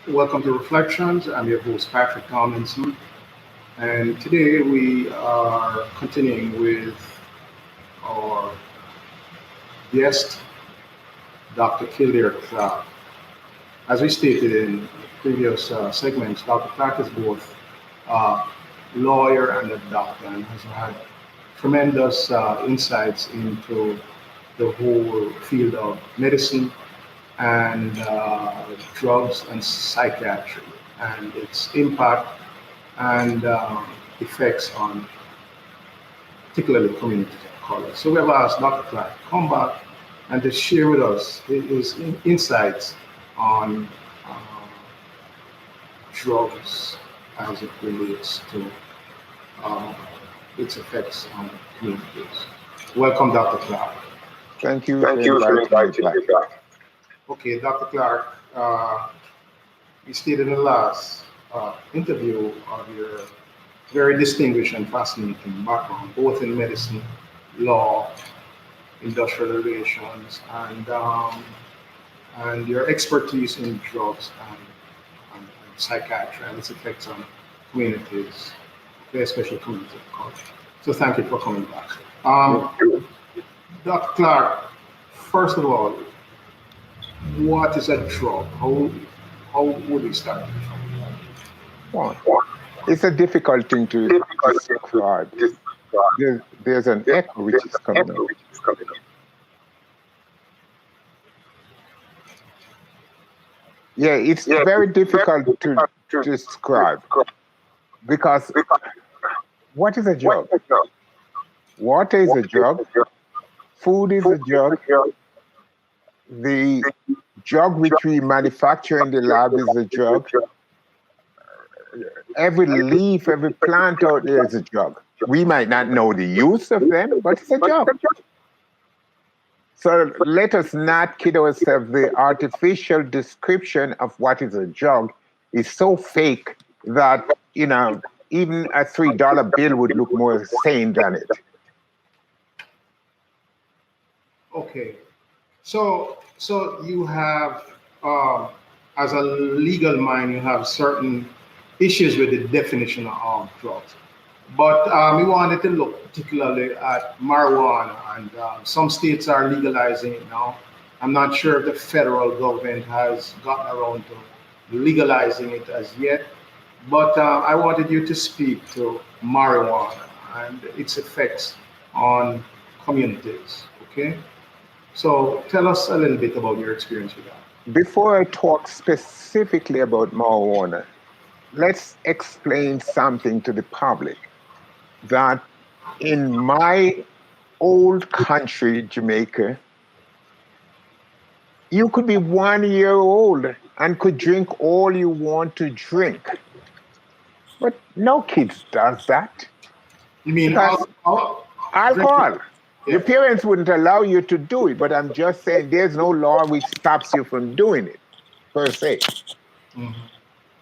Welcome to Reflections. I'm your host, Patrick Tomlinson, and today we are continuing with our guest, Dr. Kildare Clarke. As we stated in previous segments, Dr. Clarke is both a lawyer and a doctor and has had tremendous insights into the whole field of medicine and drugs and psychiatry and its impact and effects on particularly communities of color. So we have asked Dr. Clarke to come back and to share with us his insights on uh, drugs as it relates to uh, its effects on communities. Welcome, Dr. Clarke. Thank you for Thank you for inviting me inviting back. me back. Okay, Dr. Clarke, you stated in the last interview of your very distinguished and fascinating background, both in medicine, law, industrial relations, and your expertise in drugs and psychiatry and its effects on communities, okay, especially communities of color. So thank you for coming back. Um, Dr. Clarke, first of all, what is a drug? How would we start from that? One, it's a difficult thing to describe. There's an echo which is coming up. Yeah, it's very difficult to describe because what is a drug? Water is a drug, food is a drug, the drug which we manufacture in the lab is a drug, every leaf, every plant out there is a drug. We might not know the use of them, but it's a drug. So let us not kid ourselves. The artificial description of what is a drug is so fake that, even a $3 bill would look more sane than it. Okay, so you have, as a legal mind, you have certain issues with the definition of drugs. But we wanted to look particularly at marijuana, and some states are legalizing it now. I'm not sure if the federal government has gotten around to legalizing it as yet, but I wanted you to speak to marijuana and its effects on communities. Okay, so tell us a little bit about your experience with that. Before I talk specifically about marijuana, let's explain something to the public that in my old country, Jamaica, you could be 1 year old and could drink all you want to drink. But no kids does that You mean because alcohol. Yeah. Your parents wouldn't allow you to do it, but I'm just saying there's no law which stops you from doing it, per se. Mhm.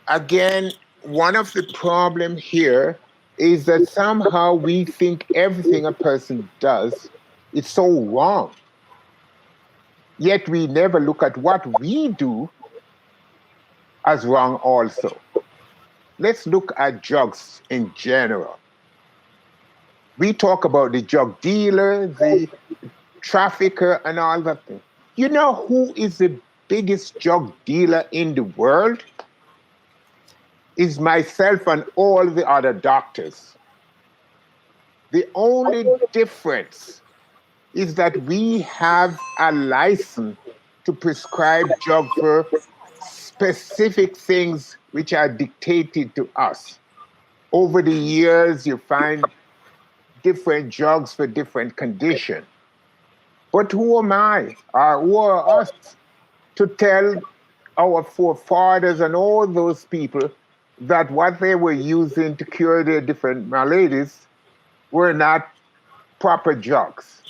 Again, one of the problem here is that somehow we think everything a person does is so wrong. Yet we never look at what we do as wrong also. Let's look at drugs in general. We talk about the drug dealer, the trafficker, and all that thing. You know who is the biggest drug dealer in the world? Is myself and all the other doctors. The only difference is that we have a license to prescribe drugs for specific things which are dictated to us. Over the years, you find different drugs for different conditions. But who am I, or who are us, to tell our forefathers and all those people that what they were using to cure their different maladies were not proper drugs?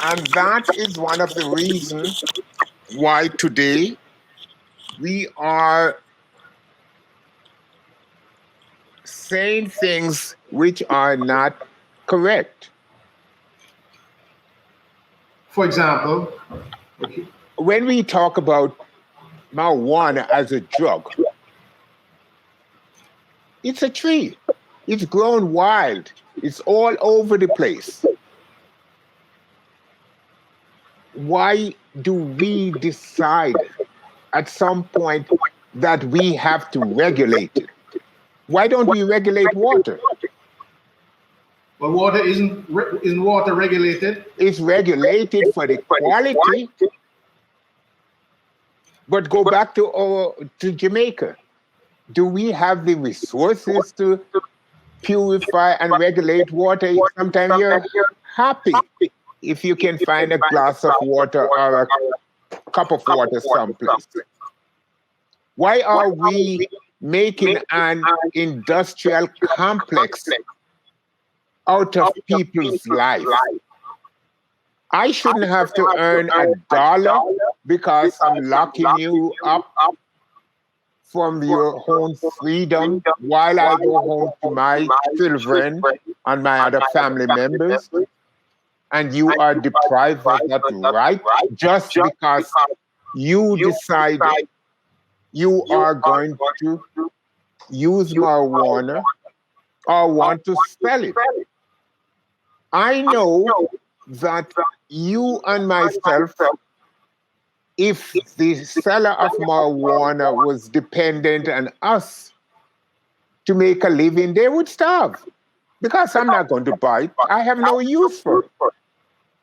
And that is one of the reasons why today we are saying things which are not correct. For example, okay. when we talk about marijuana as a drug, it's a tree. It's grown wild. It's all over the place. Why do we decide at some point that we have to regulate it? Why don't we regulate water? But water isn't water regulated? It's regulated for the quality. But go back to Jamaica. Do we have the resources to purify and regulate water? Sometimes you're happy if you can find a glass of water or a cup of water someplace. Why are we making an industrial complex out of people's life? I shouldn't have to earn $1 because I'm locking you up from your own freedom while I go home to my children and my other family members. And you are deprived of that right just because you decide you are going to use marijuana or want to sell it. I know that you and myself, if the seller of marijuana was dependent on us to make a living, they would starve because I'm not going to buy it. I have no use for it.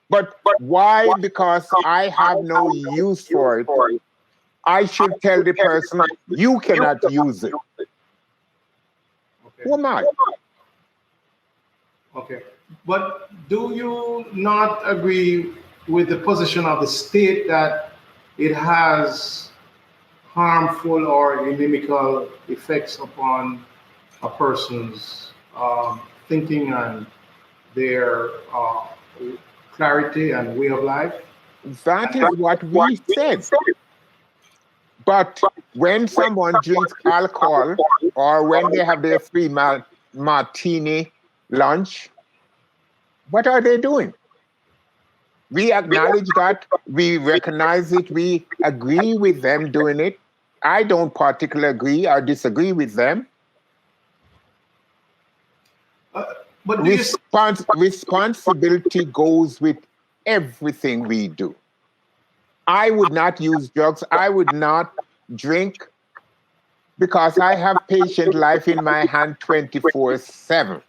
But why? Because I have no use for it, I should tell the person, you cannot use it. Okay. Who am I? Okay. But do you not agree with the position of the state that it has harmful or inimical effects upon a person's thinking and their clarity and way of life? That is what we said. But when someone drinks alcohol or when they have their free martini lunch, what are they doing? We acknowledge that, we recognize it, we agree with them doing it. I don't particularly agree or disagree with them. But responsibility goes with everything we do. I would not use drugs. I would not drink because I have patient life in my hand 24/7.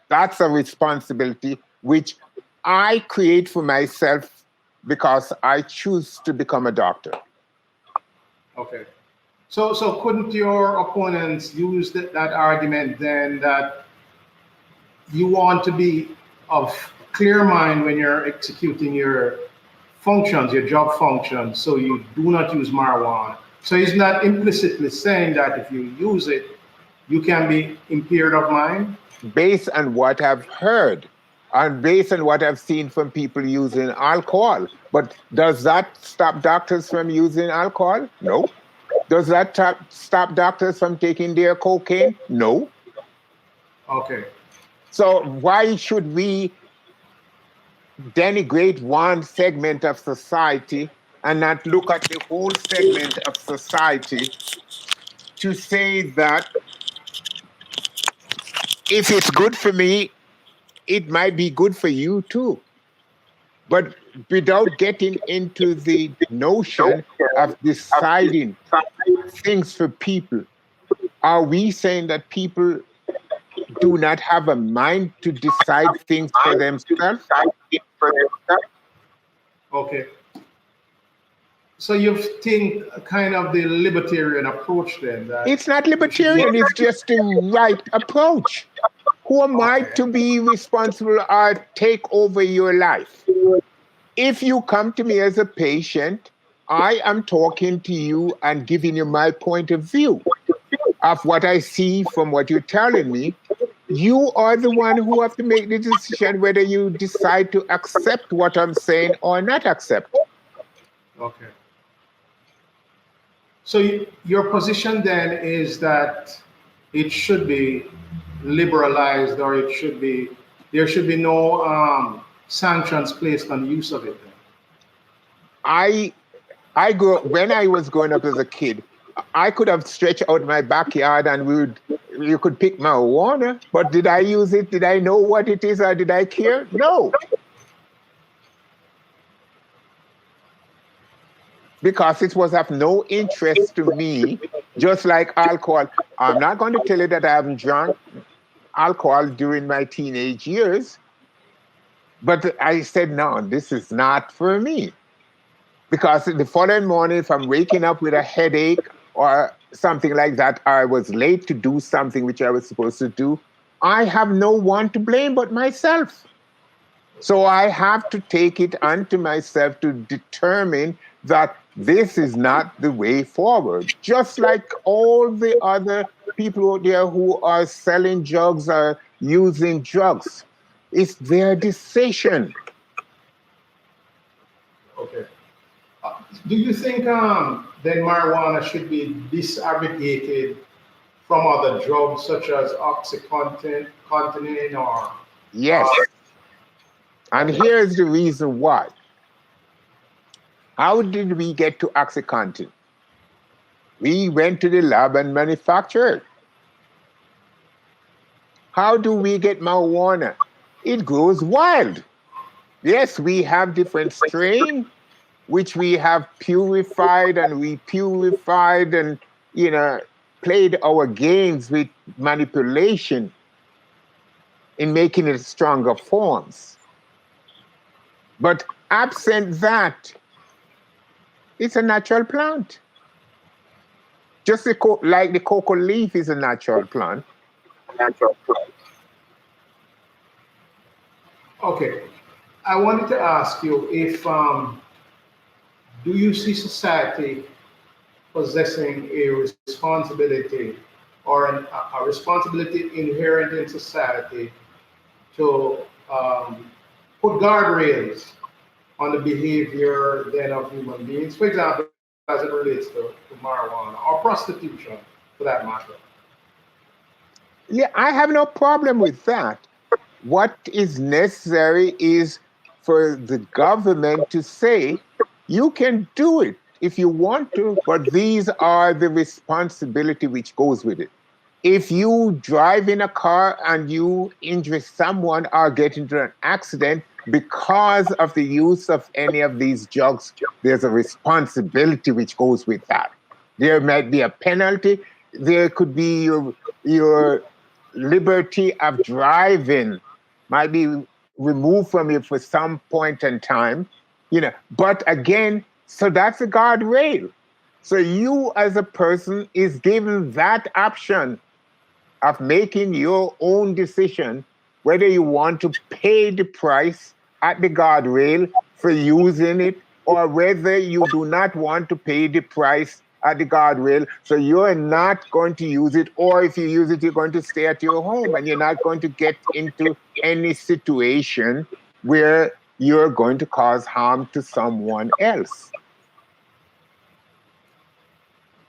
That's a responsibility which I create for myself because I choose to become a doctor. Okay. So couldn't your opponents use that argument then that you want to be of clear mind when you're executing your functions, your job functions, so you do not use marijuana? So he's not implicitly saying that if you use it, you can be impaired of mind? Based on what I've heard and based on what I've seen from people using alcohol. But does that stop doctors from using alcohol? No. Does that stop doctors from taking their cocaine? No. Okay. So why should we denigrate one segment of society and not look at the whole segment of society to say that if it's good for me, it might be good for you too? But without getting into the notion of deciding things for people, are we saying that people do not have a mind to decide things for themselves? Okay. So you think kind of the libertarian approach then? That it's not libertarian, it's just the right approach. Who am I to be responsible or take over your life? If you come to me as a patient, I am talking to you and giving you my point of view of what I see from what you're telling me. You are the one who have to make the decision whether you decide to accept what I'm saying or not accept. Okay. So your position then is that it should be liberalized, or there should be no sanctions placed on the use of it then? When I was growing up as a kid, I could have stretched out my backyard and you could pick marijuana, but did I use it? Did I know what it is or did I care? No. Because it was of no interest to me, just like alcohol. I'm not going to tell you that I haven't drunk alcohol during my teenage years, but I said, no, this is not for me. Because the following morning, if I'm waking up with a headache or something like that, or I was late to do something which I was supposed to do, I have no one to blame but myself. So I have to take it unto myself to determine that this is not the way forward. Just like all the other people out there who are selling drugs or using drugs. It's their decision. Okay. Do you think then marijuana should be disaggregated from other drugs such as Oxycontin or? Yes. And here's the reason why. How did we get to Oxycontin? We went to the lab and manufactured. How do we get marijuana? It grows wild. Yes, we have different strains, which we have purified and repurified and, played our games with manipulation in making it stronger forms. But absent that, it's a natural plant. Just like the cocoa leaf is a natural plant. Okay. I wanted to ask you if do you see society possessing a responsibility or a responsibility inherent in society to put guardrails on the behavior then of human beings, for example, as it relates to marijuana or prostitution for that matter? Yeah, I have no problem with that. What is necessary is for the government to say, you can do it if you want to, but these are the responsibility which goes with it. If you drive in a car and you injure someone or get into an accident because of the use of any of these drugs, there's a responsibility which goes with that. There might be a penalty. There could be your liberty of driving might be removed from you for some point in time, But again, so that's a guardrail. So you as a person is given that option of making your own decision whether you want to pay the price at the guardrail for using it or whether you do not want to pay the price at the guardrail, so you're not going to use it, or if you use it, you're going to stay at your home and you're not going to get into any situation where you're going to cause harm to someone else.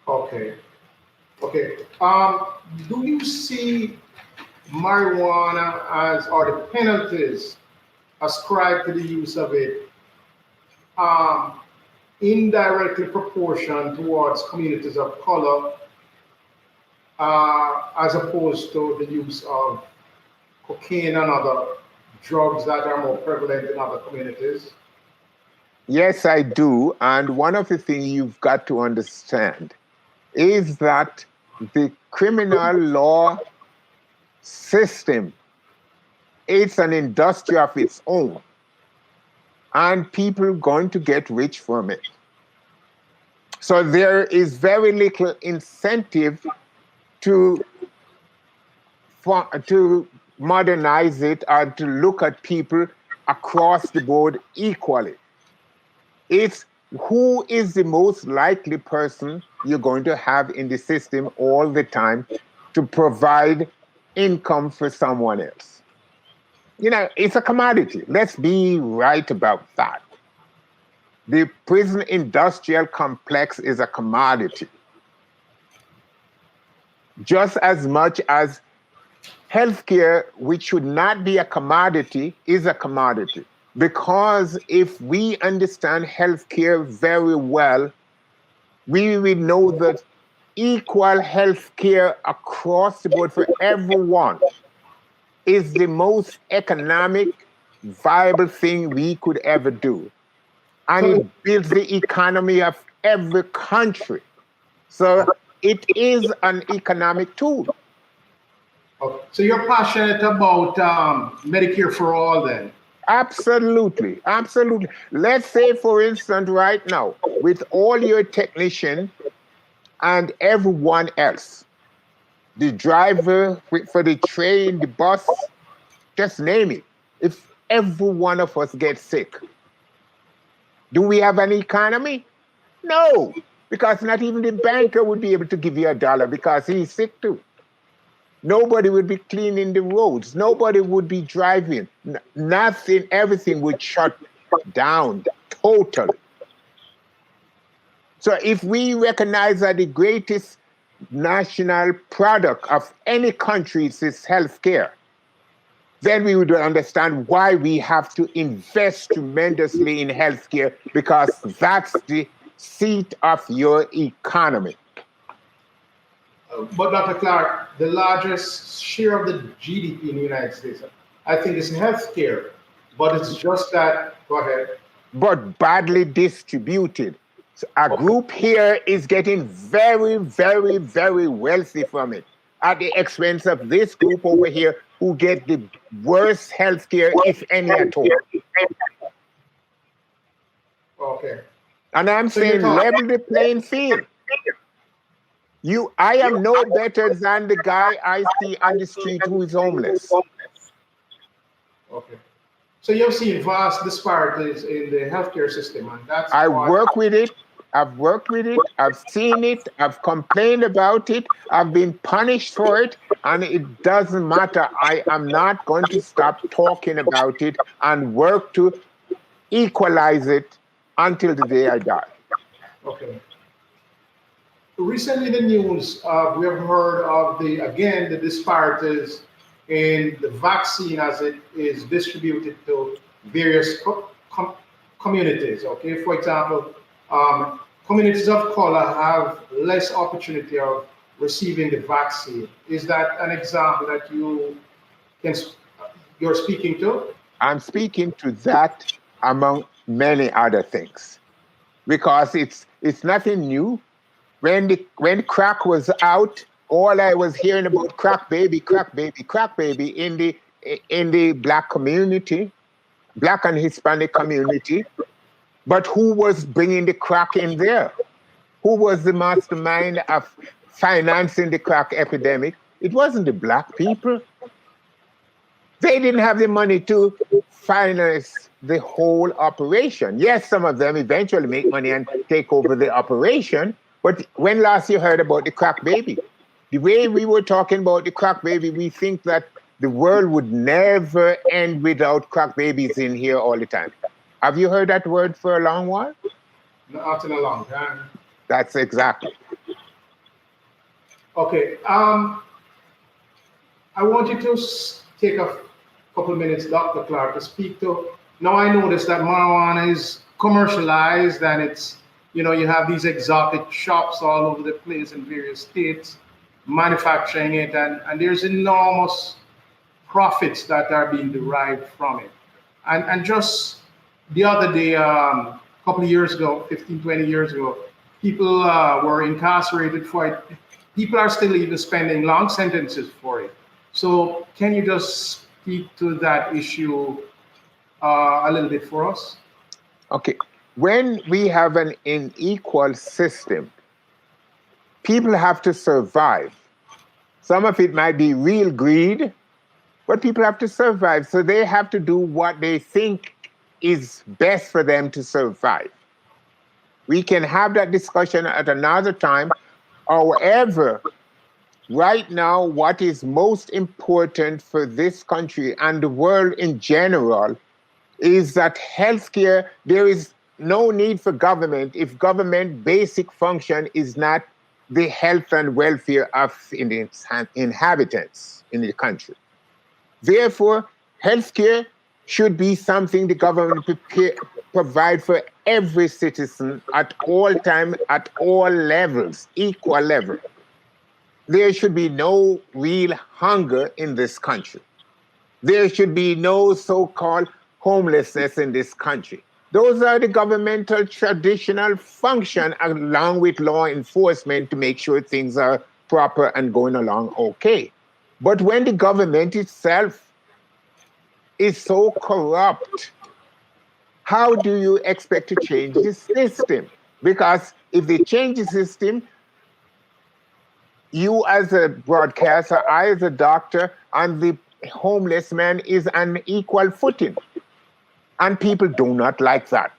Okay. Do you see marijuana or the penalties ascribed to the use of it indirectly proportion towards communities of color as opposed to the use of cocaine and other drugs that are more prevalent in other communities? Yes, I do. And one of the things you've got to understand is that the criminal law system, it's an industry of its own. And people are going to get rich from it. So there is very little incentive to modernize it or to look at people across the board equally. It's who is the most likely person you're going to have in the system all the time to provide income for someone else. It's a commodity. Let's be right about that. The prison industrial complex is a commodity. Just as much as healthcare, which should not be a commodity, is a commodity. Because if we understand healthcare very well, we will know that equal health care across the board for everyone is the most economic, viable thing we could ever do. And So, it builds the economy of every country. So it is an economic tool. okay. So you're passionate about Medicare for all then? Absolutely, absolutely. Let's say, for instance, right now, with all your technicians and everyone else, the driver for the train, the bus, just name it. If every one of us gets sick, do we have an economy? No, because not even the banker would be able to give you $1 because he's sick too. Nobody would be cleaning the roads. Nobody would be driving. Nothing, everything would shut down totally. So if we recognize that the greatest national product of any country is healthcare, then we would understand why we have to invest tremendously in healthcare, because that's the seat of your economy. But Dr. Clarke, the largest share of the GDP in the United States, I think, is healthcare. But it's just that, go ahead. But badly distributed. So a group here is getting very, very, very wealthy from it at the expense of this group over here who get the worst healthcare, if any at all. Okay. And I'm So you're saying talking. level the playing field. I am no better than the guy I see on the street who is homeless. Okay. So you've seen vast disparities in the healthcare system, and that's I why. work with it. I've worked with it. I've seen it. I've complained about it. I've been punished for it. And it doesn't matter. I am not going to stop talking about it and work to equalize it until the day I die. Okay. Recently, in the news, we have heard of the disparities in the vaccine as it is distributed to various communities. Okay, for example, communities of color have less opportunity of receiving the vaccine. Is that an example that you're speaking to? I'm speaking to that among many other things, because it's nothing new. When crack was out, all I was hearing about crack baby in the black community, black and Hispanic community. But who was bringing the crack in there? Who was the mastermind of financing the crack epidemic? It wasn't the black people. They didn't have the money to finance the whole operation. Yes, some of them eventually make money and take over the operation. But when last you heard about the crack baby? The way we were talking about the crack baby, we think that the world would never end without crack babies in here all the time. Have you heard that word for a long while? Not in a long time. That's exactly. Okay. I want you to take a couple minutes, Dr. Clarke, to speak to. Now I noticed that marijuana is commercialized, and it's, you have these exotic shops all over the place in various states manufacturing it, and there's enormous profits that are being derived from it. And just the other day, a couple of years ago, 15, 20 years ago, people were incarcerated for it. People are still even spending long sentences for it. So can you just speak to that issue a little bit for us? Okay. When we have an unequal system, people have to survive. Some of it might be real greed, but people have to survive. So they have to do what they think is best for them to survive. We can have that discussion at another time. However, right now, what is most important for this country and the world in general is that healthcare, there is no need for government if government basic function is not the health and welfare of the inhabitants in the country. Therefore, healthcare should be something the government provide for every citizen at all time, at all levels, equal level. There should be no real hunger in this country. There should be no so-called homelessness in this country. Those are the governmental traditional function along with law enforcement to make sure things are proper and going along okay. But when the government itself is so corrupt, how do you expect to change the system? Because if they change the system, you as a broadcaster, I as a doctor, and the homeless man is on equal footing. And people do not like that.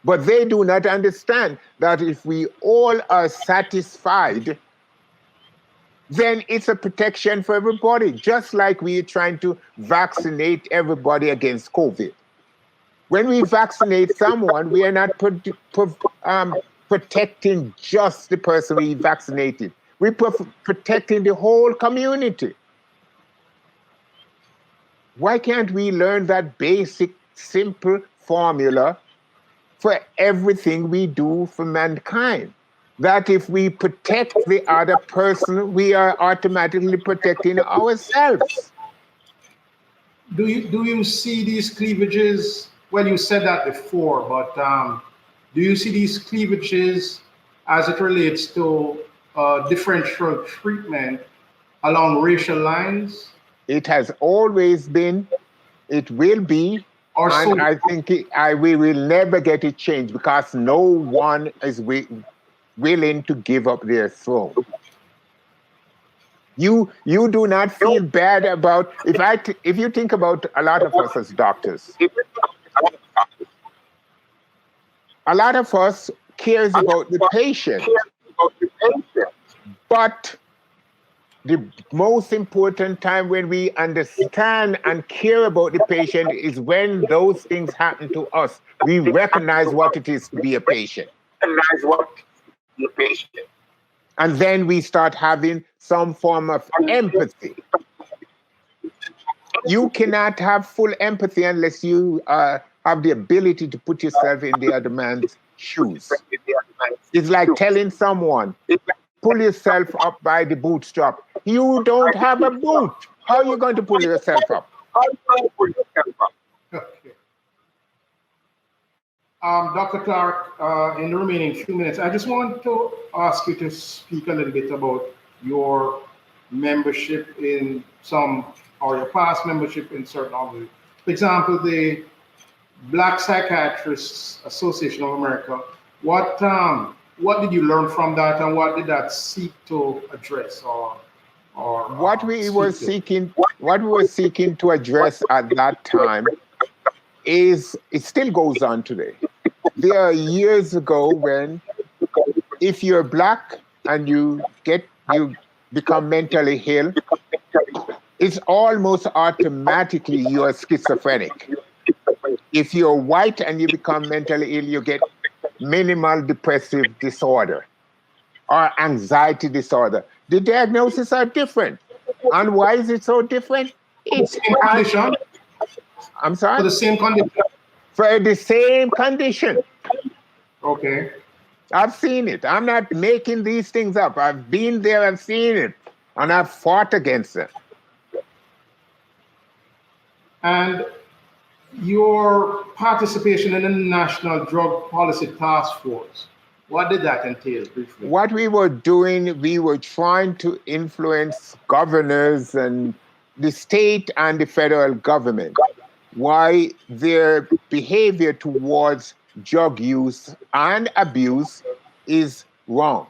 But they do not understand that if we all are satisfied, then it's a protection for everybody, just like we're trying to vaccinate everybody against COVID. When we vaccinate someone, we are not protecting just the person we vaccinated. We're protecting the whole community. Why can't we learn that basic, simple formula for everything we do for mankind? That if we protect the other person, we are automatically protecting ourselves. Do you see these cleavages? Well, you said that before, but do you see these cleavages as it relates to differential treatment along racial lines? It has always been, it will be, and I think we will never get it changed because no one is willing to give up their throne. You do not feel bad about, if you think about a lot of us as doctors, a lot of us cares about the patient, but the most important time when we understand and care about the patient is when those things happen to us. We recognize what it is to be a patient. And then we start having some form of empathy. You cannot have full empathy unless you have the ability to put yourself in the other man's shoes. It's like telling someone, pull yourself up by the bootstrap. You don't have a boot. How are you going to pull yourself up? Okay. Dr. Clarke, in the remaining few minutes, I just want to ask you to speak a little bit about your membership in some, or your past membership in certain organizations. For example, the Black Psychiatrists Association of America. What did you learn from that, and what did that seek to address, or what we were seeking to address at that time is, it still goes on today. There are years ago when, if you're Black and you become mentally ill, it's almost automatically you're schizophrenic. If you're white and you become mentally ill, you get minimal depressive disorder or anxiety disorder. The diagnoses are different. And why is it so different? It's condition. I'm sorry? For the same condition. For the same condition. Okay. I've seen it. I'm not making these things up. I've been there and seen it. And I've fought against it. And your participation in the National Drug Policy Task Force, what did that entail briefly? What we were doing, we were trying to influence governors and the state and the federal government why their behavior towards drug use and abuse is wrong.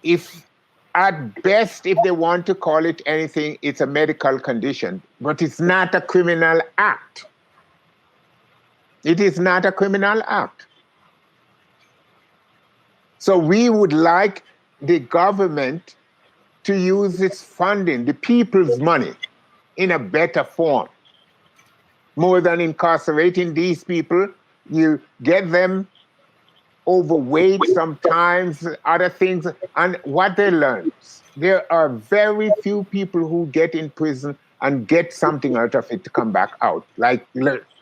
If at best, if they want to call it anything, it's a medical condition, but it's not a criminal act. It is not a criminal act. So we would like the government to use its funding, the people's money, in a better form. More than incarcerating these people, you get them overweight sometimes, other things, and what they learn. There are very few people who get in prison and get something out of it to come back out, like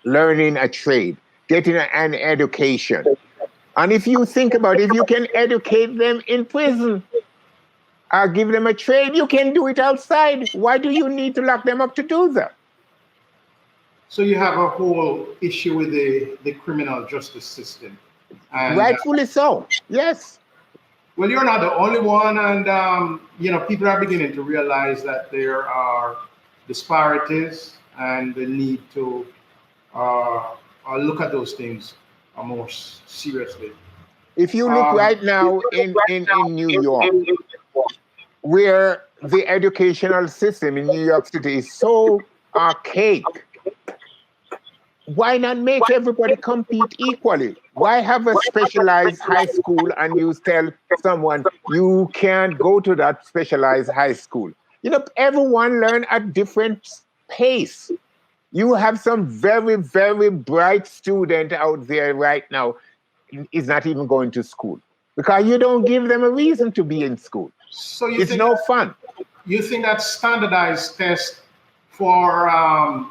learning a trade, getting an education. And if you think about it, if you can educate them in prison or give them a trade, you can do it outside. Why do you need to lock them up to do that? So you have a whole issue with the criminal justice system. And, rightfully so, yes. Well, you're not the only one, and people are beginning to realize that there are disparities and the need to look at those things more seriously. If you look right now in New York, where the educational system in New York City is so archaic, why not make everybody compete equally? Why have a specialized high school and you tell someone you can't go to that specialized high school? Everyone learn at different pace. You have some very, very bright student out there right now is not even going to school because you don't give them a reason to be in school. So it's no fun. You think that standardized test for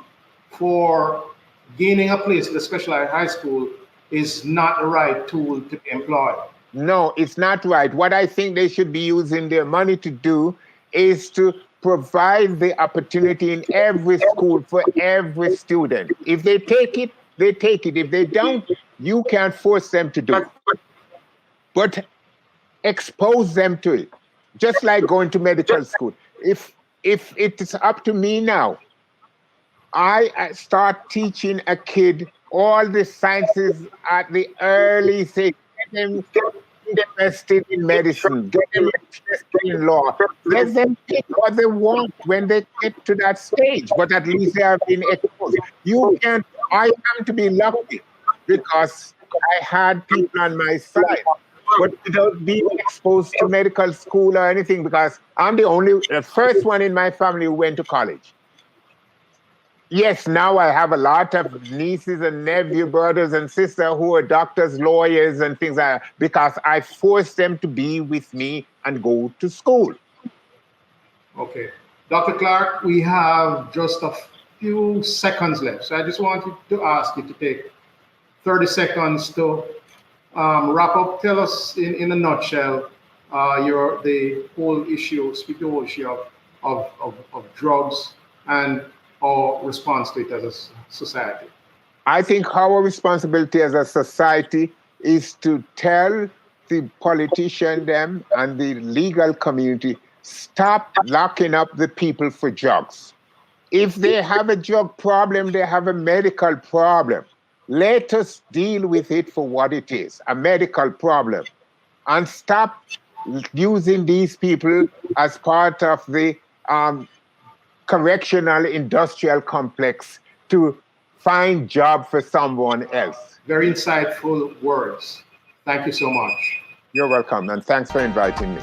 gaining a place in the specialized high school is not the right tool to be employed? No, it's not right. What I think they should be using their money to do is to provide the opportunity in every school for every student. If they take it, they take it. If they don't, you can't force them to do it. But expose them to it. Just like going to medical school. If it is up to me now, I start teaching a kid all the sciences at the early stage. Get them interested in medicine, get them interested in law. Let them pick what they want when they get to that stage, but at least they have been exposed. I am to be lucky because I had people on my side, but without being exposed to medical school or anything, because I'm the first one in my family who went to college. Yes, now I have a lot of nieces and nephews, brothers and sisters who are doctors, lawyers, and things like that, because I forced them to be with me and go to school. Okay. Dr. Clarke, we have just a few seconds left. So I just wanted to ask you to take 30 seconds to wrap up. Tell us in a nutshell the whole issue of drugs and our response to it as a society. I think our responsibility as a society is to tell the politician them and the legal community, stop locking up the people for drugs. If they have a drug problem, they have a medical problem. Let us deal with it for what it is, a medical problem, and stop using these people as part of the correctional industrial complex to find job for someone else. Very insightful words. Thank you so much. You're welcome, and thanks for inviting me.